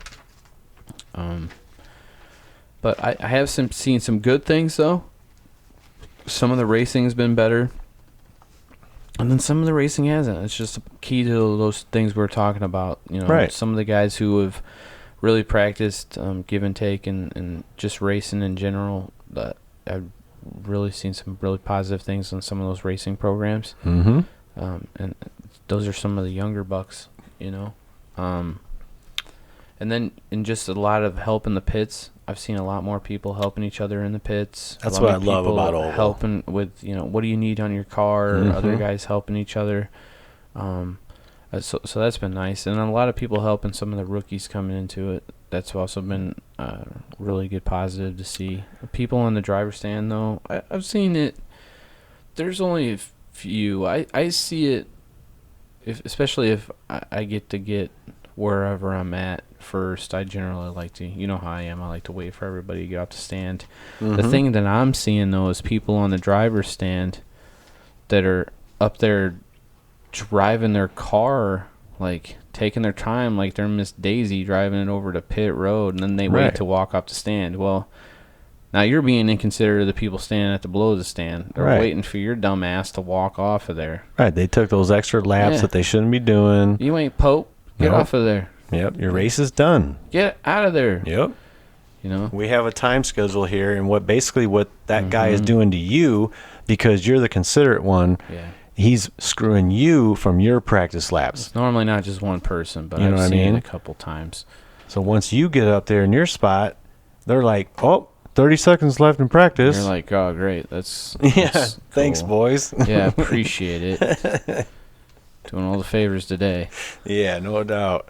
But I have seen some good things though. Some of the racing's been better, and then some of the racing hasn't. It's just key to those things we're talking about. Right. Some of the guys who have really practiced give and take and just racing in general. I've really seen some really positive things on some of those racing programs. Mm-hmm. And those are some of the younger bucks, and then in just a lot of help in the pits. I've seen a lot more people helping each other in the pits. That's what I love about Oval. Helping with, what do you need on your car? Other guys helping each other. So that's been nice. And a lot of people helping some of the rookies coming into it. That's also been really good positive to see. People on the driver's stand, though, I've seen it. There's only a few. I see it, especially if I get to get wherever I'm at first. I generally like to, how I am, I like to wait for everybody to get off the stand. The thing that I'm seeing, though, is people on the driver's stand that are up there driving their car, like taking their time, like they're Miss Daisy driving it over to pit road, and then they wait to walk off the stand. Well, now you're being inconsiderate of the people standing at the below of the stand. They're waiting for your dumb ass to walk off of there. Right, they took those extra laps that they shouldn't be doing. You ain't Pope. Get off of there. Yep, your race is done. Get out of there. Yep. We have a time schedule here, and what that guy is doing to you, because you're the considerate one, he's screwing you from your practice laps. It's normally not just one person, but I've seen it a couple times. So once you get up there in your spot, they're like, 30 seconds left in practice. You're like, oh, great. That's thanks, cool. boys. Yeah, appreciate it. Doing all the favors today. Yeah, no doubt.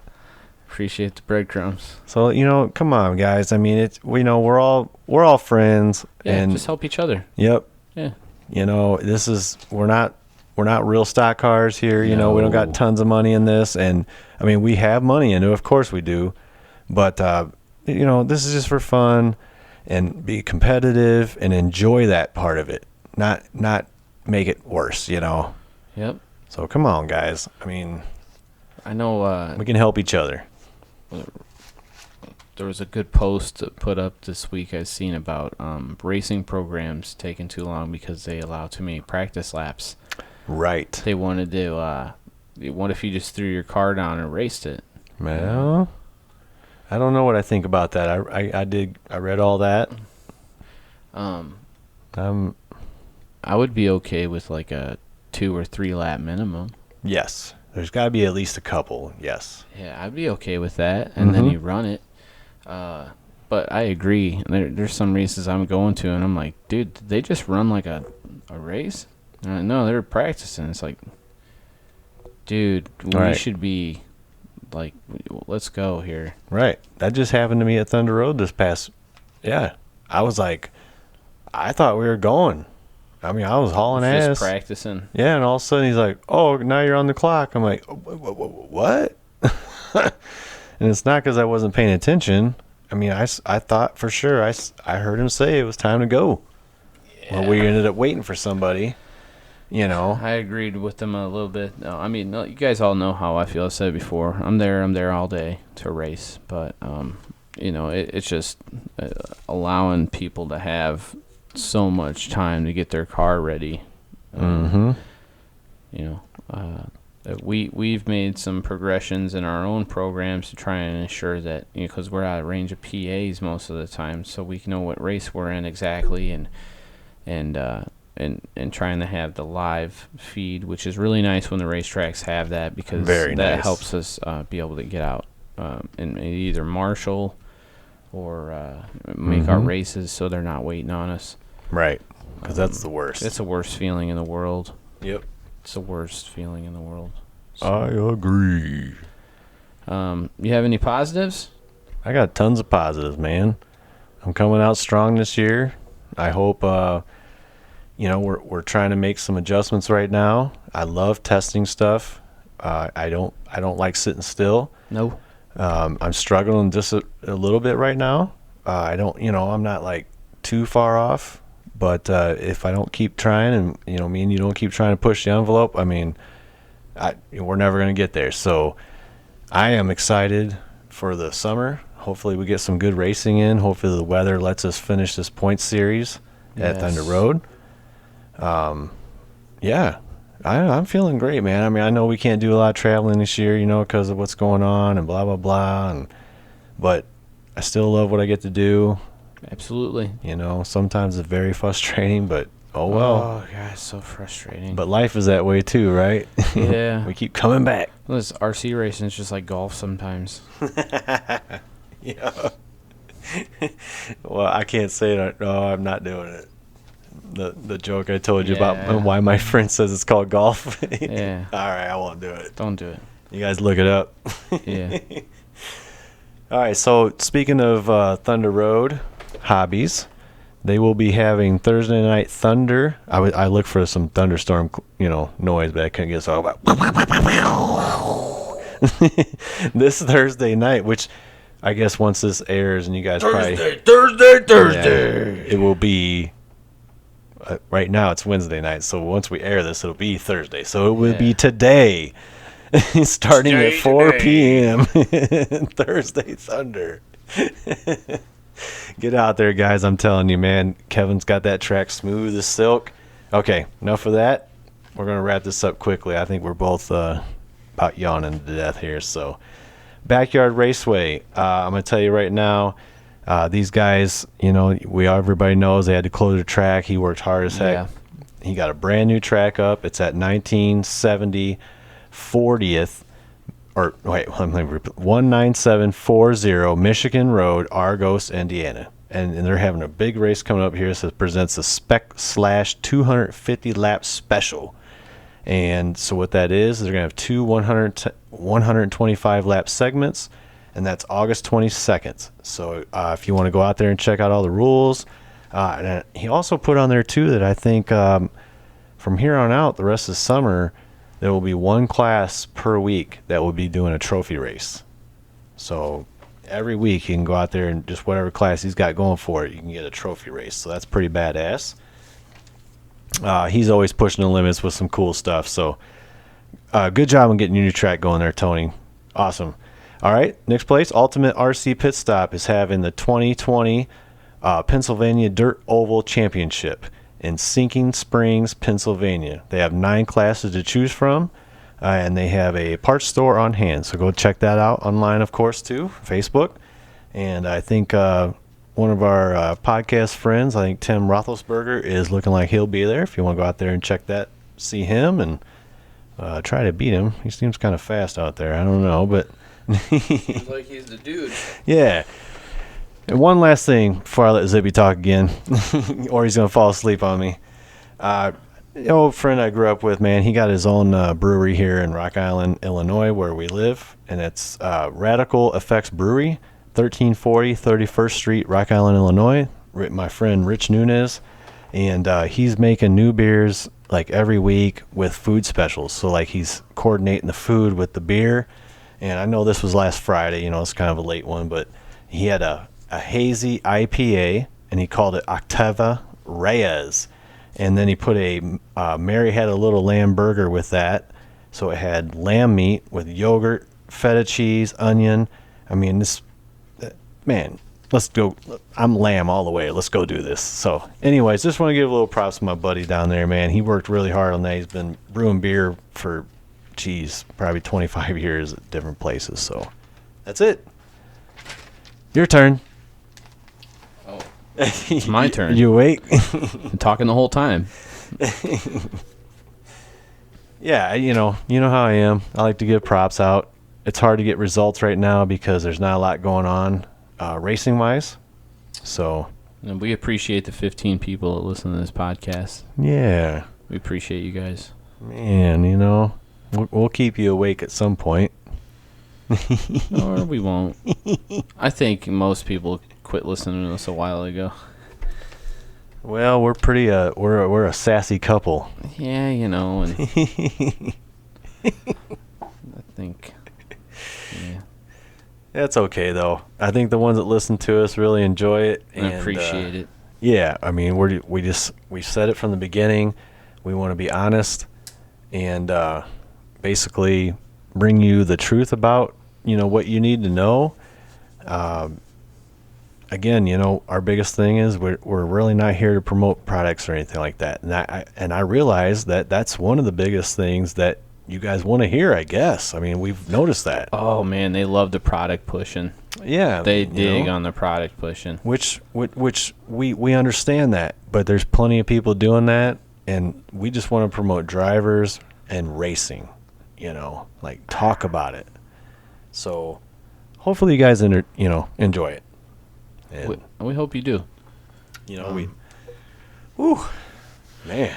Appreciate the breadcrumbs. So come on, guys. I mean, we're all friends. Yeah, and just help each other. Yep. Yeah. We're not real stock cars here. We don't got tons of money in this, and I mean, we have money in it. Of course we do, but this is just for fun, and be competitive and enjoy that part of it. Not make it worse. Yep. So come on, guys. I mean, I know we can help each other. There was a good post put up this week I've seen about racing programs taking too long because they allow too many practice laps. Right. They wanted to. What if you just threw your car down and raced it? Well, I don't know what I think about that. I read all that. I would be okay with like a 2 or 3 lap minimum. Yes. There's got to be at least a couple. Yes. Yeah, I'd be okay with that, and then you run it. But I agree. There's some races I'm going to, and I'm like, dude, did they just run like a race? No, they're practicing. It's like, dude, we should be like, let's go here. Right. That just happened to me at Thunder Road this past. Yeah. I was like, I thought we were going. I mean, I was hauling ass. Just practicing. Yeah, and all of a sudden he's like, oh, now you're on the clock. I'm like, what? And it's not because I wasn't paying attention. I mean, I thought for sure. I heard him say it was time to go. Yeah. Well, we ended up waiting for somebody. I agreed with them a little bit. No, I mean, you guys all know how I feel. I said it before. I'm there all day to race. But, it's just allowing people to have so much time to get their car ready. We've made some progressions in our own programs to try and ensure that, because we're out of range of PAs most of the time, so we know what race we're in exactly, and trying to have the live feed, which is really nice when the racetracks have that, because that helps us be able to get out and either marshal or make our races so they're not waiting on us. Right, because that's the worst. It's the worst feeling in the world. Yep. It's the worst feeling in the world. So, I agree. You have any positives? I got tons of positives, man. I'm coming out strong this year. I hope, we're trying to make some adjustments right now. I love testing stuff. I don't like sitting still. No. I'm struggling just a little bit right now. I don't, I'm not like too far off, but if I don't keep trying, and me and you don't keep trying to push the envelope, I mean, we're never going to get there. So I am excited for the summer. Hopefully we get some good racing in. Hopefully the weather lets us finish this point series at Thunder Road. Yeah, I'm feeling great, man. I mean, I know we can't do a lot of traveling this year, because of what's going on and blah, blah, blah. But I still love what I get to do. Absolutely. Sometimes it's very frustrating, but oh well. Oh, God, it's so frustrating. But life is that way too, right? Yeah. We keep coming back. Well, this RC racing is just like golf sometimes. Yeah. Well, I can't say that. No, I'm not doing it. The joke I told you about why my friend says it's called golf. Yeah. All right, I won't do it. Don't do it. You guys look it up. Yeah. All right, so speaking of Thunder Road hobbies, they will be having Thursday Night Thunder. I looked for some thunderstorm, noise, but I couldn't get so about this Thursday night, which I guess once this airs and you guys Thursday. Yeah, it will be. Right now it's Wednesday night, so once we air this, it'll be Thursday. So it will be today, starting at 4 p.m. Thursday Thunder. Get out there, guys. I'm telling you, man. Kevin's got that track smooth as silk. Okay, enough of that. We're going to wrap this up quickly. I think we're both about yawning to death here. So, Backyard Raceway. I'm going to tell you right now, these guys, everybody knows they had to close the track. He worked hard as heck. Yeah. He got a brand new track up. It's at 1970 40th. Or wait, let me repeat. 19740 Michigan Road, Argos, Indiana. And they're having a big race coming up here. So it presents a Spec/250 lap special. And so what that is, they're going to have two 125 lap segments. And that's August 22nd. So if you want to go out there and check out all the rules. And he also put on there, too, that I think from here on out, the rest of the summer, there will be one class per week that will be doing a trophy race. So every week you can go out there and just whatever class he's got going for it, you can get a trophy race. So that's pretty badass. He's always pushing the limits with some cool stuff. So good job on getting your new track going there, Tony. Awesome. All right, next place, Ultimate RC Pit Stop is having the 2020 Pennsylvania Dirt Oval Championship in Sinking Springs, Pennsylvania. They have 9 classes to choose from, and they have a parts store on hand. So go check that out online, of course, too, Facebook. And I think one of our podcast friends, I think Tim Roethlisberger, is looking like he'll be there. If you want to go out there and check that, see him, and try to beat him. He seems kind of fast out there. I don't know, but... Seems like he's the dude. Yeah. And one last thing before I let Zippy talk again, or he's going to fall asleep on me. An old friend I grew up with, man, he got his own brewery here in Rock Island, Illinois, where we live. And it's Radical Effects Brewery, 1340 31st Street, Rock Island, Illinois. My friend Rich Nunez. And he's making new beers like every week with food specials. So like he's coordinating the food with the beer. And I know this was last Friday, it's kind of a late one, but he had a hazy IPA, and he called it Octava Reyes. And then he put Mary Had a Little Lamb burger with that. So it had lamb meat with yogurt, feta cheese, onion. I mean, man, let's go. I'm lamb all the way. Let's go do this. So anyways, just want to give a little props to my buddy down there, man. He worked really hard on that. He's been brewing beer for, probably 25 years at different places. So that's it. Your turn. Oh, it's my turn. You awake? I'm talking the whole time. Yeah, you know how I am. I like to give props out. It's hard to get results right now because there's not a lot going on racing-wise. So, and we appreciate the 15 people that listen to this podcast. Yeah. We appreciate you guys. Man, we'll keep you awake at some point. Or we won't. I think most people quit listening to us a while ago. Well, we're pretty we're a sassy couple. Yeah, and I think That's okay though. I think the ones that listen to us really enjoy it And appreciate it. Yeah, I mean we said it from the beginning. We want to be honest and basically bring you the truth about what you need to know. Again, our biggest thing is we're really not here to promote products or anything like that. And I realize that that's one of the biggest things that you guys want to hear, I guess. I mean, we've noticed that. Oh man, they love the product pushing. Yeah, They dig on the product pushing. which we understand that, but there's plenty of people doing that, and we just want to promote drivers and racing. Like talk about it. So hopefully you guys enjoy it. And We hope you do. man.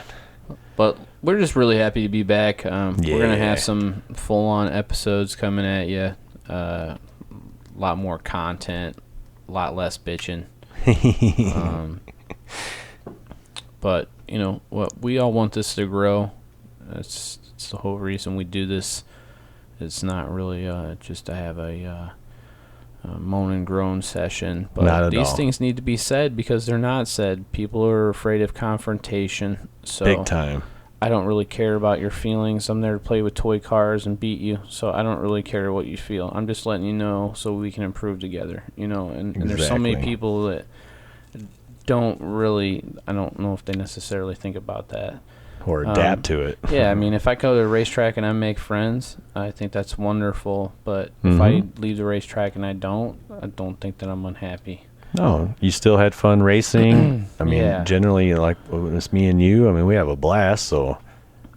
But we're just really happy to be back. We're going to Yeah. have some full-on episodes coming at you. A lot more content, a lot less bitching. But, what we all want this to grow. It's the whole reason we do this. It's not really just to have a moan and groan session. But Not at these all. things need to be said because they're not said. People are afraid of confrontation. So Big time. I don't really care about your feelings. I'm there to play with toy cars and beat you, so I don't really care what you feel. I'm just letting you know so we can improve together, and there's so many Exactly. people that don't really, I don't know if they necessarily think about that. Or adapt to it. Yeah, I mean, if I go to a racetrack and I make friends, I think that's wonderful, but if I leave the racetrack and I don't think that I'm unhappy. No, you still had fun racing. I mean, Yeah. generally, like when it's me and you, I mean, we have a blast. So,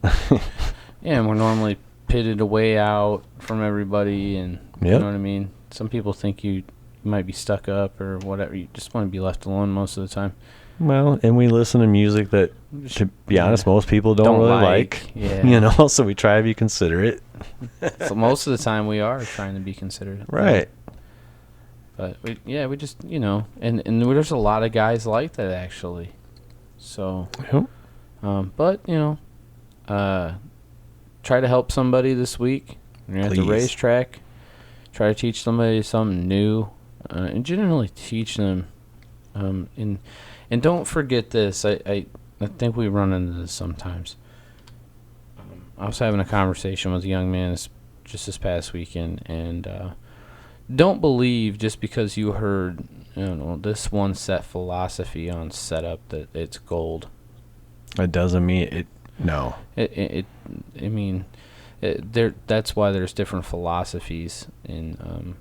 Yeah, and we're normally pitted away out from everybody, and you Yep. know what I mean? Some people think you might be stuck up or whatever. You just want to be left alone most of the time. well, and we listen to music that, to be honest, most people don't really like. Yeah. So we try to be considerate. So most of the time we are trying to be considerate. Right. But we just, and there's a lot of guys like that actually. So, Yep. but try to help somebody this week. When you're at the Please. racetrack, try to teach somebody something new, and generally teach them. And don't forget this. I think we run into this sometimes. I was having a conversation with a young man just this past weekend, and don't believe just because you heard this one set philosophy on setup that it's gold. It doesn't mean it. No. That's why there's different philosophies in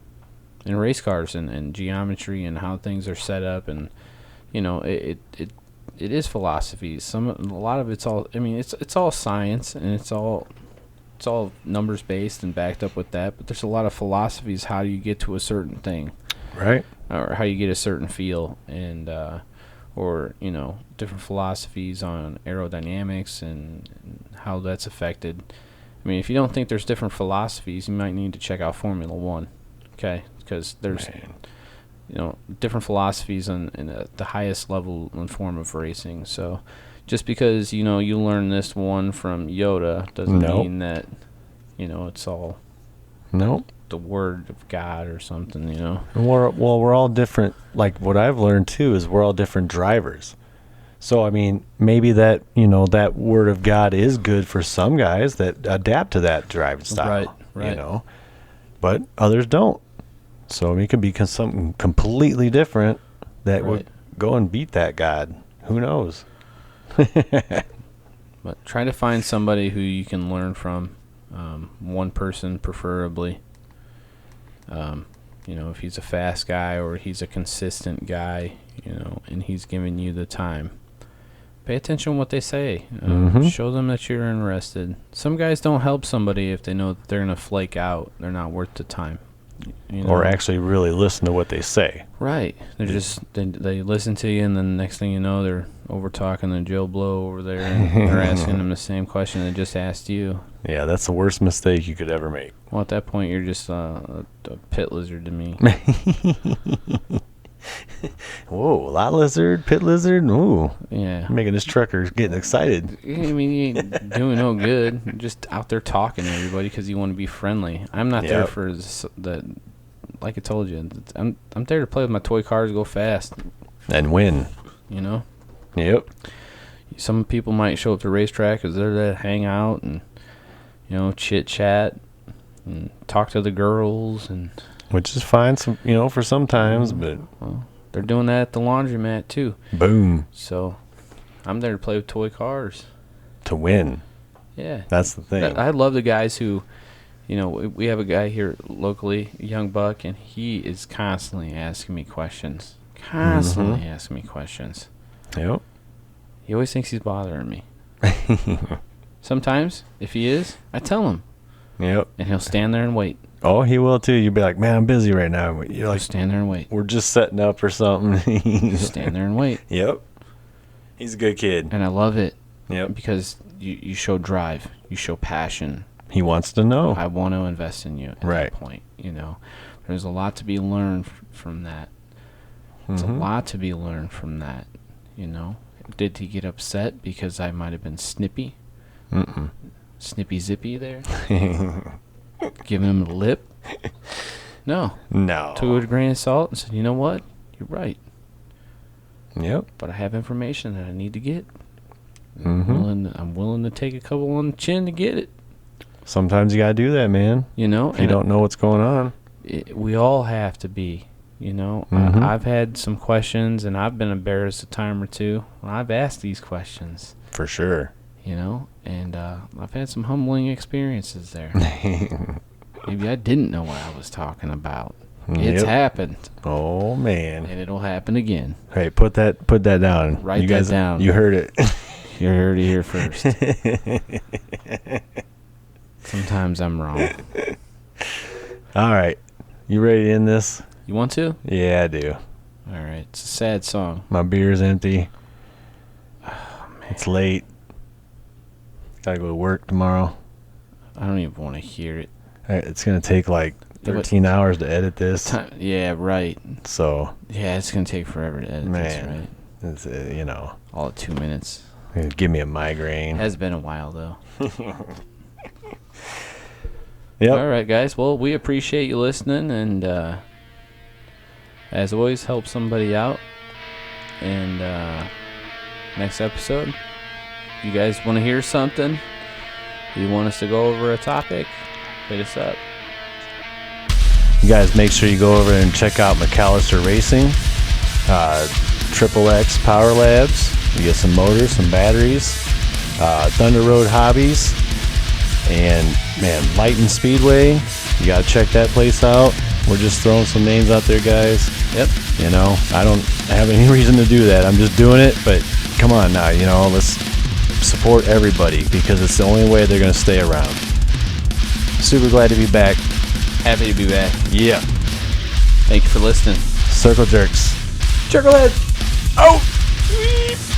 race cars and geometry and how things are set up, and it is philosophies. A lot of it's all. I mean, it's all science and it's all numbers based and backed up with that. But there's a lot of philosophies how you get to a certain thing, Right. or how you get a certain feel, and or different philosophies on aerodynamics and how that's affected. I mean, if you don't think there's different philosophies, you might need to check out Formula One, okay? Because there's different philosophies in the highest level and form of racing. So just because you learn this one from Yoda doesn't Nope. mean that it's all Nope. the word of God or something. And we're all different. Like what I've learned too is we're all different drivers. So I mean, maybe that that word of God is good for some guys that adapt to that driving style. Right. But others don't. So I mean, it could be something completely different that would go and beat that God. Who knows? But try to find somebody who you can learn from. One person preferably. If he's a fast guy or he's a consistent guy, and he's giving you the time. Pay attention to what they say. Show them that you're interested. Some guys don't help somebody if they know that they're going to flake out. They're not worth the time. Or actually really listen to what they say. Right. They're just they listen to you, and then the next thing you know, they're over talking to Joe Blow over there, and they're asking them the same question they just asked you. Yeah, that's the worst mistake you could ever make. Well, at that point, you're just a pit lizard to me. Whoa, lot lizard, pit lizard. Ooh, Yeah. making this trucker getting excited. I mean, you ain't doing no good. You're just out there talking to everybody because you want to be friendly. I'm not there Yep. for like I told you, I'm there to play with my toy cars, go fast. And win. You know. Yep. Some people might show up to racetrack because they're there to hang out and, you know, chit chat and talk to the girls, and Which is fine, for sometimes, but well, they're doing that at the laundromat too. boom, So I'm there to play with toy cars. to win. Yeah, That's the thing. I love the guys who, you know, we have a guy here locally, a young buck, and he is constantly asking me questions. Asking me questions. Yep. He always thinks he's bothering me. Sometimes, if he is, I tell him, Yep. and he'll stand there and wait. Oh, he will too. You'd be like, man, I'm busy right now. You're like, Stand there and wait. we're just setting up or something. Stand there and wait. Yep. He's a good kid. And I love it Yep. because you show drive, you show passion. He wants to know. I want to invest in you at Right. that point. You know, there's a lot to be learned from that. There's a lot to be learned from that. You know, did he get upset because I might have been snippy? Snippy zippy there? Giving him the lip? No. No. Took it with a grain of salt and said, you know what? You're right. Yep. But I have information that I need to get. I'm willing to take a couple on the chin to get it. Sometimes you gotta do that, man. You know? If you don't know what's going on. We all have to be. You know, I've had some questions, and I've been embarrassed a time or two when I've asked these questions. For sure. You know, and I've had some humbling experiences there. Maybe I didn't know what I was talking about. It's Yep. happened, Oh man. and it'll happen again. Hey, put that down. Write you that guys, down. You heard it. You heard it here first. Sometimes I'm wrong. All right. You ready to end this? You want to? Yeah, I do. All right. It's a sad song. My beer's empty. It's late. Gotta go to work tomorrow. I don't even want to hear it. It's gonna take like 13 hours to edit this. Yeah, right. So, Yeah, it's going to take forever to edit man, this, right? it's All at 2 minutes. it'd give me a migraine. Has been a while, though. Yep. All right, guys. Well, we appreciate you listening, and as always, help somebody out. And next episode, you guys want to hear something? You want us to go over a topic? Hit us up. You guys make sure you go over and check out McAllister Racing, Triple X Power Labs. You get some motors, some batteries, Thunder Road Hobbies, and man, Lighton Speedway. You gotta check that place out. We're just throwing some names out there, guys. Yep. You know, I don't have any reason to do that. I'm just doing it, but come on now, let's support everybody because it's the only way they're gonna stay around. Super glad to be back. Happy to be back. Yeah. Thank you for listening. Circle jerks. Circle head. Oh!